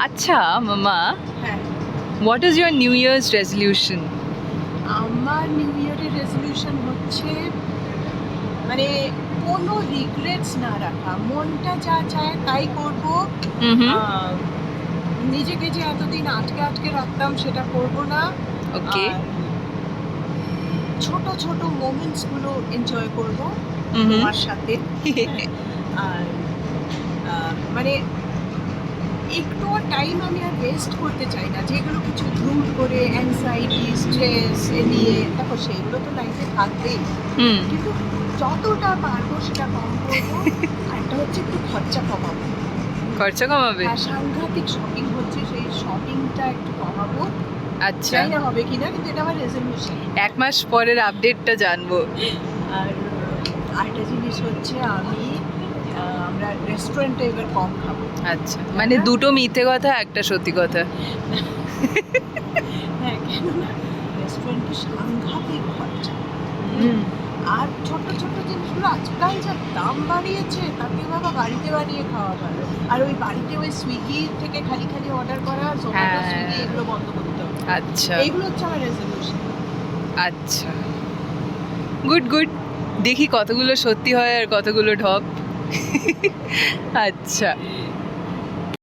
আচ্ছা মামা, হ্যাঁ, what is your new years resolution? আমার নিউ ইয়ারের রেজলিউশন হচ্ছে মানে কোনো রিগ্রেটস না রাখা, মনটা যা চায় তাই করব। আহ, নিজেকে যে এতদিন আটকে আটকে রাখতাম সেটা করব না। ওকে। আর ছোট ছোট মোমেন্টস গুলো এনজয় করব তোমার সাথে। আর মানে একটু টাইম আমি আর ওয়েস্ট করতে চাই না, যেগুলো কিছু ভুল করে অ্যাংজাইটি স্ট্রেস এ নিয়ে, দেখো সেইগুলো তো লাইফে থাকবেই, কিন্তু যতটা পারবো সেটা কম করবো। আর একটা হচ্ছে একটু খরচা কমাবো। খরচা কমাবে? আর সাংঘাতিক শপিং হচ্ছে, সেই শপিংটা একটু কমাবো। আচ্ছা, জানি না হবে কিনা, কিন্তু এটা আমার রেজলিউশন। 1 মাস পরের আপডেটটা জানবো। আর আরেকটা জিনিস হচ্ছে আমরা রেস্টুরেন্টে এবার কম খাবো। আচ্ছা, মানে দুটো মিথ্যে কথা একটা সত্যি কথা। হ্যাঁ, কেননা রেস্টুরেন্টে সাংঘাতিক খরচা। আর ছোট ছোট জিনিসগুলো আজকাল যা দাম বাড়িয়েছে, তাতে বাবা বাড়িতে বানিয়ে খাওয়া ভালো। আর ওই বাড়িতে ওই সুইগি থেকে খালি খালি অর্ডার করা, জোম্যাটো, হ্যাঁ। সুইগি এগুলো বন্ধ করতে হবে। আচ্ছা এইগুলো হচ্ছে আমার রেজলিউশন। আচ্ছা, গুড গুড। দেখি কতগুলো সত্যি হয় আর কতগুলো ঢপ। আচ্ছা।